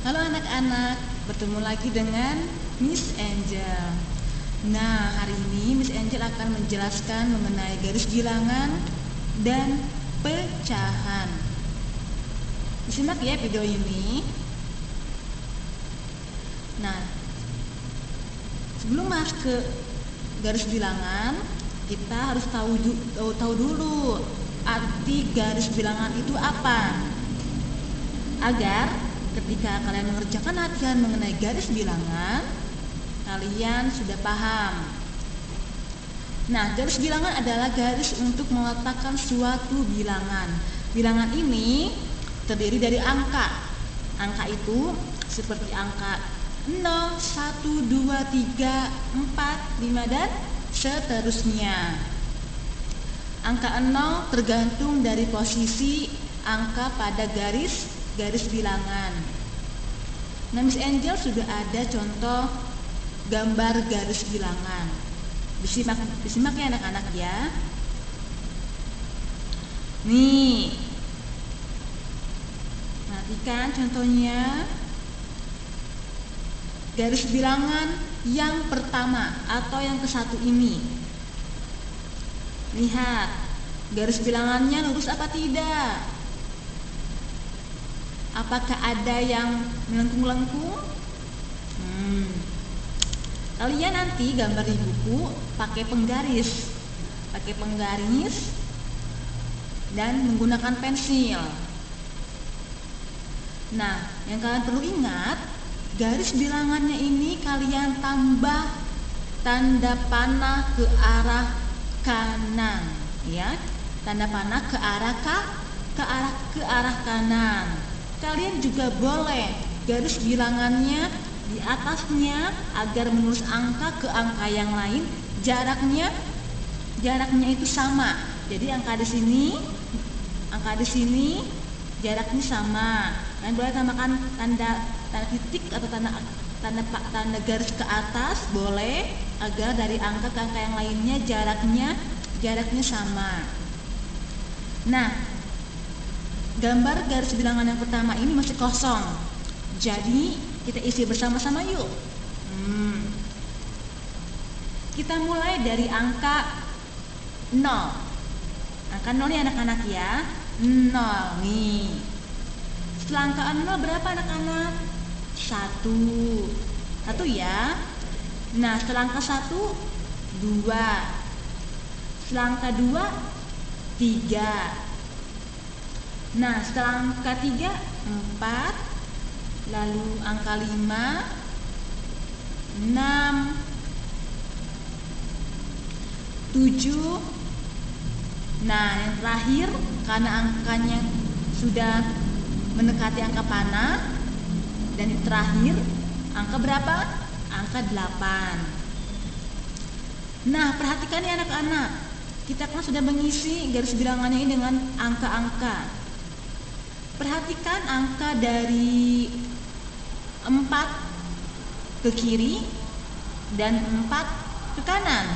Halo anak-anak, bertemu lagi dengan Miss Angel. Nah, hari ini Miss Angel akan menjelaskan mengenai garis bilangan dan pecahan. Disimak ya video ini. Nah, sebelum masuk ke garis bilangan, kita harus tahu dulu arti garis bilangan itu apa, agar ketika kalian mengerjakan latihan mengenai garis bilangan, kalian sudah paham. Nah, garis bilangan adalah garis untuk meletakkan suatu bilangan. Bilangan ini terdiri dari angka. Angka itu seperti angka 0, 1, 2, 3, 4, 5, dan seterusnya. Angka 0 tergantung dari posisi angka pada garis bilangan. Nah, Miss Angel sudah ada contoh gambar garis bilangan. Disimak ya anak-anak ya. Nih, perhatikan contohnya. Garis bilangan yang pertama atau yang ke-1 ini. Lihat, garis bilangannya lurus apa tidak? Apakah ada yang melengkung-lengkung? Kalian nanti gambar di buku pakai penggaris dan menggunakan pensil. Nah, yang kalian perlu ingat, garis bilangannya ini kalian tambah tanda panah ke arah kanan, ya. Tanda panah ke arah kanan. Kalian juga boleh garis bilangannya di atasnya agar menulis angka ke angka yang lain, jaraknya itu sama. Jadi angka di sini jaraknya sama. Kalian boleh tambahkan tanda titik atau tanda garis ke atas, boleh, agar dari angka ke angka yang lainnya jaraknya sama. Nah, gambar garis bilangan yang pertama ini masih kosong. Jadi kita isi bersama-sama yuk. Kita mulai dari angka 0. Angka 0 nih anak-anak ya. 0 nih. Setelah angka 0 berapa anak-anak? 1 ya. Nah, setelah angka 1 2. Setelah angka 2 3. Nah, setelah angka 3 4. Lalu angka 5 6 7. Nah, yang terakhir karena angkanya sudah mendekati angka panah, dan yang terakhir angka berapa? Angka 8. Nah, perhatikan ya anak-anak. Kita kan sudah mengisi garis bilangannya ini dengan angka-angka. Perhatikan angka dari 4 ke kiri dan 4 ke kanan.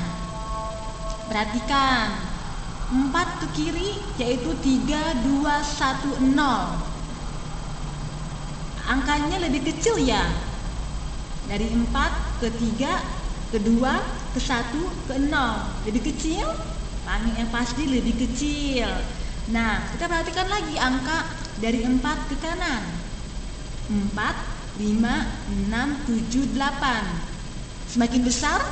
Perhatikan, 4 ke kiri yaitu 3, 2, 1, 0. Angkanya lebih kecil ya. Dari 4 ke 3, ke 2, ke 1, ke 0. Lebih kecil? Yang pasti lebih kecil. Nah, kita perhatikan lagi angka dari 4 ke kanan. 4, 5, 6, 7, 8. Semakin besar?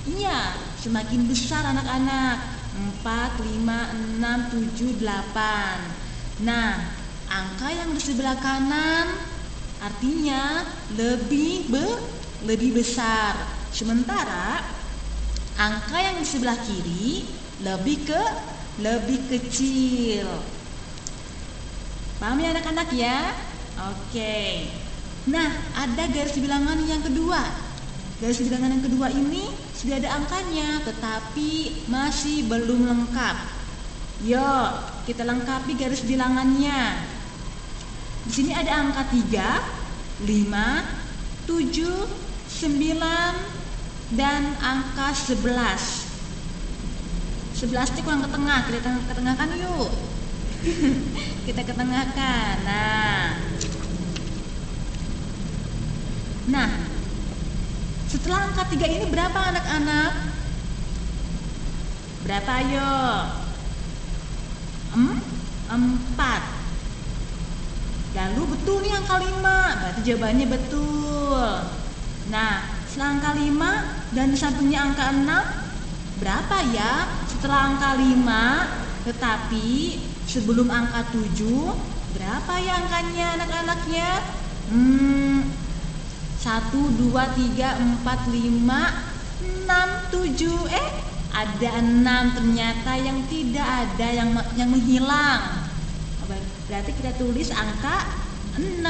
Iya, semakin besar anak-anak. 4, 5, 6, 7, 8. Nah, angka yang di sebelah kanan artinya lebih besar. Sementara angka yang di sebelah kiri lebih kecil. Paham ya anak-anak ya? Oke. Nah, ada garis bilangan yang kedua. Garis bilangan yang kedua ini sudah ada angkanya, tetapi masih belum lengkap. Yuk, kita lengkapi garis bilangannya. Di sini ada angka 3, 5, 7, 9, dan angka 11. 11 kurang ke tengah, kita ketengahkan yuk. Kita ketengahkan. Nah, Nah, setelah angka 3 ini berapa anak-anak? Berapa ayo? 4. Lalu betul nih angka 5, berarti jawabannya betul. Nah, setelah angka 5 dan di sampingnya angka 6, berapa ya? Setelah angka 5 tetapi sebelum angka 7, berapa ya angkanya anak-anaknya? 1, 2, 3, 4, 5, 6, 7. Ada 6 ternyata yang tidak ada, yang menghilang. Berarti kita tulis angka 6.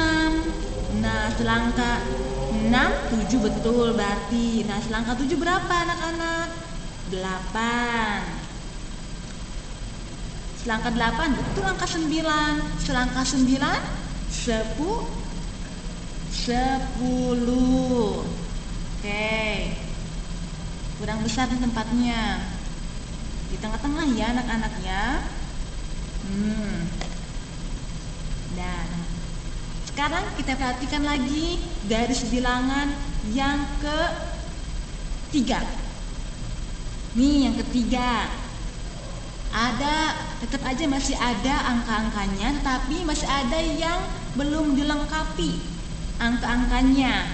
Nah, setelah angka 6, 7 betul berarti. Nah, setelah angka 7 berapa anak-anak? 8. Setelah angka 8 betul angka 9. Setelah angka 9, 10. Oke. Kurang besar nih tempatnya. Di tengah-tengah ya anak-anak ya. Dan sekarang kita perhatikan lagi garis bilangan yang ketiga. Nih yang ketiga. Tetap aja masih ada angka-angkanya, tapi masih ada yang belum dilengkapi angka-angkanya.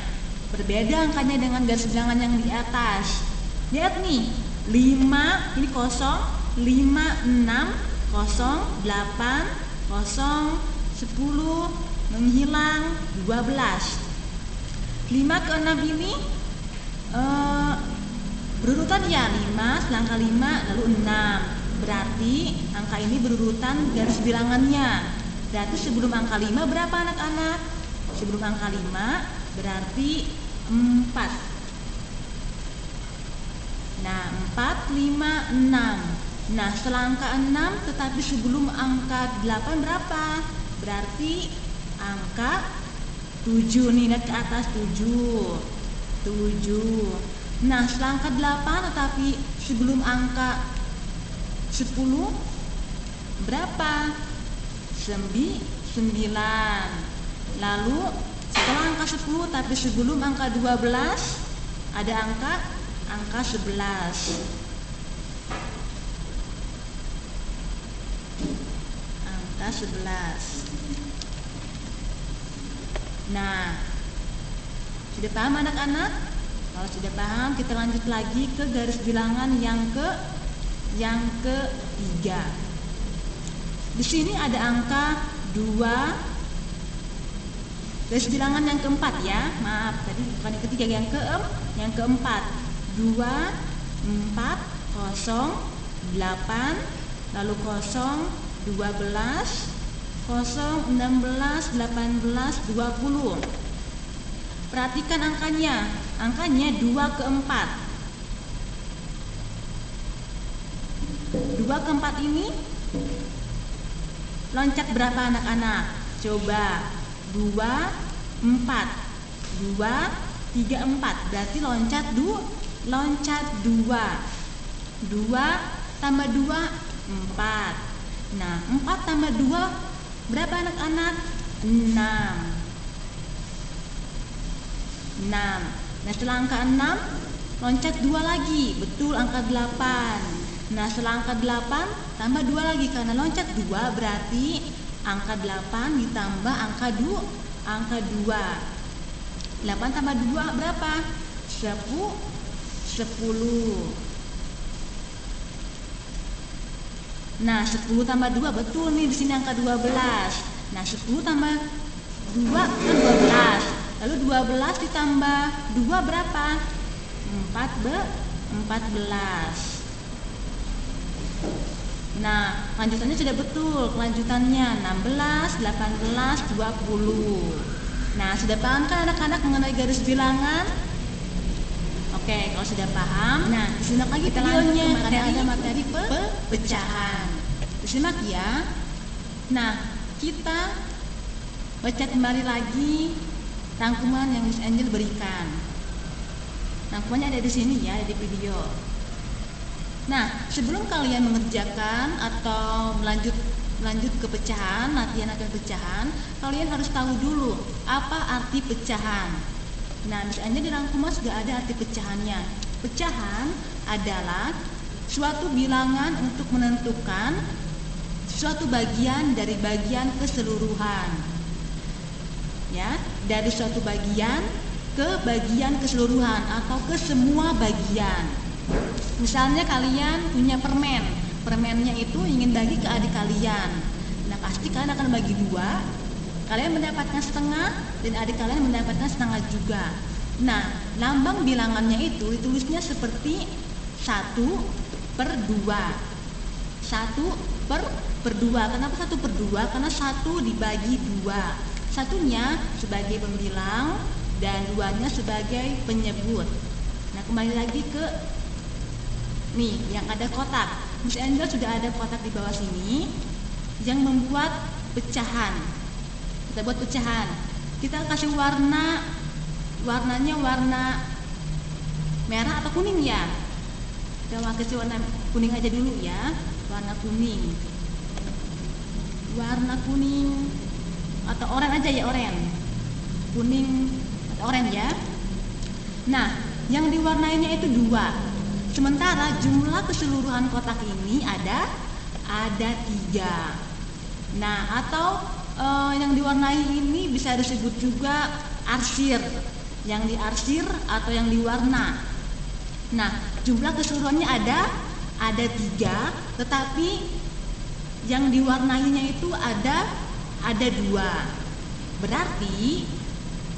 Berbeda angkanya dengan garis bilangan yang di atas. Lihat nih, 5 ini kosong, 5, 6, kosong, 8, kosong, 10, menghilang, 12. 5 ke 6 ini berurutan ya, 5, setelah angka 5, lalu 6. Berarti angka ini berurutan garis bilangannya. Berarti sebelum angka 5 berapa anak-anak? Sebelum angka 5 berarti 4. Nah, 4, 5, 6. Nah, setelah angka 6 tetapi sebelum angka 8 berapa? Berarti angka 7 nih, lihat ke atas 7. Nah, setelah angka 8 tetapi sebelum angka 10 berapa? 9. Lalu setelah angka 10 tapi sebelum angka 12 ada angka 11. Angka 11. Nah, sudah paham anak-anak? Kalau sudah paham, kita lanjut lagi ke garis bilangan yang ketiga. Di sini ada angka 2. Garis bilangan yang keempat ya. Maaf, tadi bukan yang ketiga, yang keempat. 2, 4, 0, 8, lalu 0, 12, 0, 16, 18, 20. Perhatikan angkanya. Angkanya 2 ke 4. 2 ke 4 ini loncat berapa anak-anak? Coba. 2, 4. 2, 3, 4. Berarti loncat 2. 2 tambah 2, 4. Nah, 4 tambah 2 berapa anak-anak? 6. Nah, setelah angka 6 loncat 2 lagi. Betul, angka 8. Nah, setelah angka 8 tambah 2 lagi karena loncat 2 berarti angka 8 ditambah angka 2. 8 tambah 2 berapa? 10. Nah, 10 tambah 2 betul nih, di sini angka 12. Nah, 10 tambah 2 kan 12. Lalu 12 ditambah 2 berapa? 14. Nah, lanjutannya sudah betul. Kelanjutannya 16, 18, 20. Nah, sudah paham kan anak-anak mengenai garis bilangan? Oke, kalau sudah paham, nah disimak lagi videonya karena ada materi pecahan. Disimak ya. Nah, kita baca kembali lagi rangkuman yang Miss Angel berikan. Rangkumannya ada di sini ya, ada di video. Nah, sebelum kalian mengerjakan atau lanjut ke pecahan, latihan pecahan, kalian harus tahu dulu apa arti pecahan. Nah, misalnya di rangkuman sudah ada arti pecahannya. Pecahan adalah suatu bilangan untuk menentukan suatu bagian dari bagian keseluruhan. Ya, dari suatu bagian ke bagian keseluruhan atau ke semua bagian. Misalnya kalian punya permen, permennya itu ingin bagi ke adik kalian. Nah, pasti kalian akan bagi dua. Kalian mendapatkan setengah dan adik kalian mendapatkan setengah juga. Nah, lambang bilangannya itu ditulisnya seperti 1/2. 1/2. Kenapa 1/2? Karena 1 dibagi 2. Satunya sebagai pembilang dan 2-nya sebagai penyebut. Nah, kembali lagi ke nih yang ada kotak. Miss Angel sudah ada kotak di bawah sini yang membuat pecahan. Kita buat pecahan. Kita kasih warnanya warna merah atau kuning ya. Kita kasih warna kuning aja dulu ya. Warna kuning. Warna kuning atau oranye aja ya, oranye. Kuning atau oranye ya. Nah, yang diwarnainya itu 2. Sementara jumlah keseluruhan kotak ini ada 3. Nah, atau yang diwarnai ini bisa disebut juga arsir, yang diarsir atau yang diwarna. Nah, jumlah keseluruhannya ada 3, tetapi yang diwarnainya itu ada 2. Berarti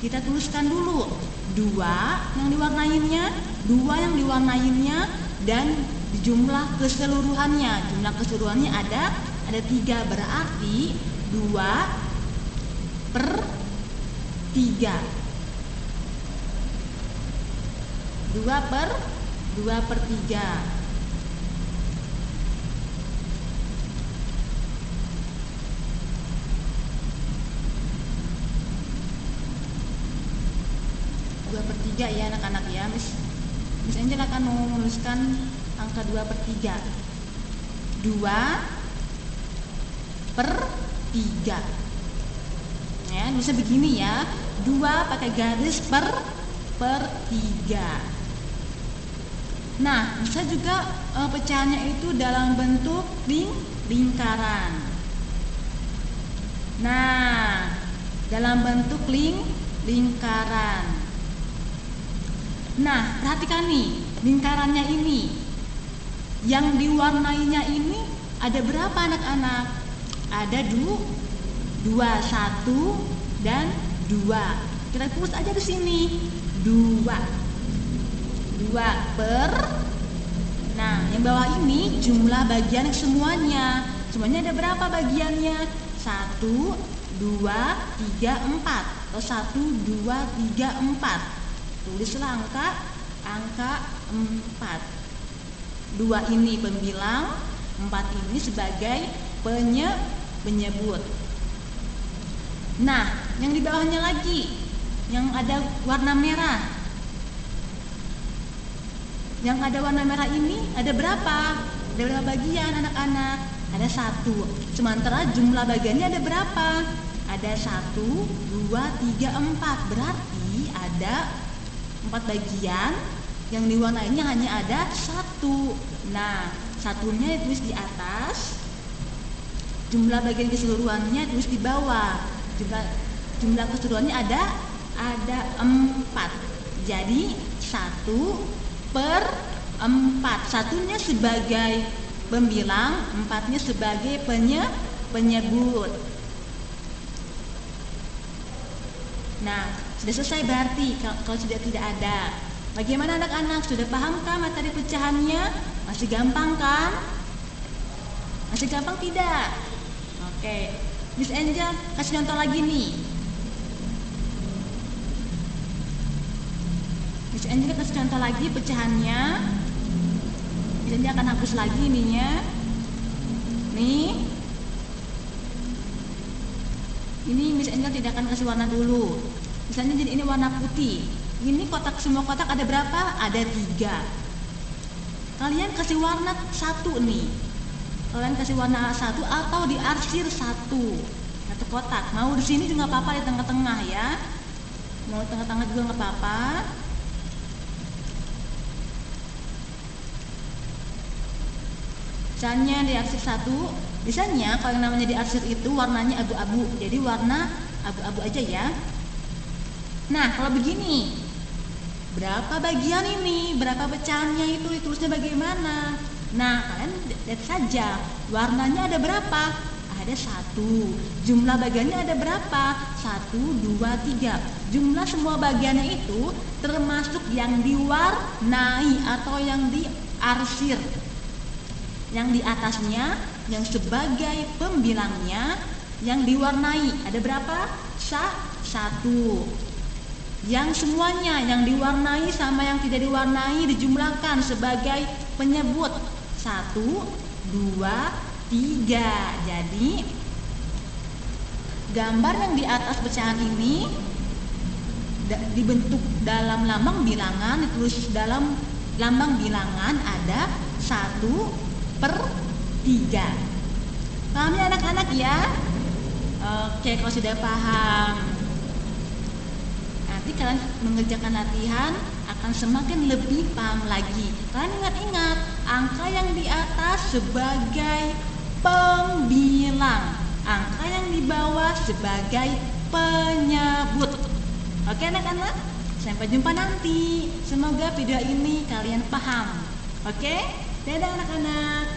kita tuliskan dulu 2 yang diwarnainya dan jumlah keseluruhannya. Jumlah keseluruhannya ada 3, berarti 2/3. 2/3. Ya anak-anak ya, Miss Angel akan menuliskan angka 2/3. 2/3 ya, bisa begini ya, 2 pakai garis per 3. Nah, bisa juga pecahannya itu dalam bentuk lingkaran. Nah, dalam bentuk lingkaran. Nah, perhatikan nih, lingkarannya ini yang diwarnainya ini ada berapa anak-anak? Ada 2, 1 dan 2. Kita tulis aja di sini 2 Nah, yang bawah ini jumlah bagian semuanya. Semuanya ada berapa bagiannya? 1, 2, 3, 4 atau 1, 2, 3, 4. Tulislah angka 4. 2 ini pembilang, 4 ini sebagai penyebut. Nah, yang di bawahnya lagi yang ada warna merah. Yang ada warna merah ini ada berapa? Ada berapa bagian anak-anak? Ada 1. Sementara jumlah bagiannya ada berapa? Ada 1, 2, 3, 4. Berarti ada 4 bagian, yang diwarnainya hanya ada 1. Nah, 1-nya ditulis di atas, jumlah bagian keseluruhannya tulis di bawah. Jumlah keseluruhannya ada 4. Jadi 1/4. 1-nya sebagai pembilang, 4-nya sebagai penyebut. Nah, sudah selesai berarti kalau sudah tidak ada. Bagaimana anak-anak? Sudah pahamkah materi pecahannya? Masih gampang kan? Masih gampang tidak? Oke, Miss Angel kasih contoh lagi nih. Miss Angel kasih contoh lagi pecahannya. Miss Angel akan hapus lagi ininya. Nih. Ini Miss Angel tidak akan kasih warna dulu. Misalnya jadi ini warna putih. Ini kotak, semua kotak ada berapa? Ada 3. Kalian kasih warna 1 nih. Kalian kasih warna 1 atau diarsir 1 kotak. Mau di sini juga apa-apa, di tengah-tengah ya. mau tengah-tengah juga nggak apa-apa. Misalnya di arsir 1, biasanya kalau yang namanya di arsir itu warnanya abu-abu, jadi warna abu-abu aja ya. Nah, kalau begini, berapa bagian ini, berapa pecahannya itu ditulisnya bagaimana? Nah, kalian lihat saja, warnanya ada berapa? Ada 1. Jumlah bagiannya ada berapa? 1, 2, 3. Jumlah semua bagiannya itu termasuk yang diwarnai atau yang diarsir. Yang di atasnya, yang sebagai pembilangnya, yang diwarnai ada berapa? 1. Yang semuanya yang diwarnai sama yang tidak diwarnai dijumlahkan sebagai penyebut 1, 2, 3. Jadi gambar yang di atas pecahan ini dibentuk dalam lambang bilangan, ditulis dalam lambang bilangan ada 1/3. Paham ya anak-anak ya? Oke, kalau sudah paham, nanti kalian mengerjakan latihan akan semakin lebih paham lagi. Kalian ingat-ingat, angka yang di atas sebagai pembilang, angka yang di bawah sebagai penyebut. Oke anak-anak, sampai jumpa nanti. Semoga video ini kalian paham. Oke, dadah anak-anak.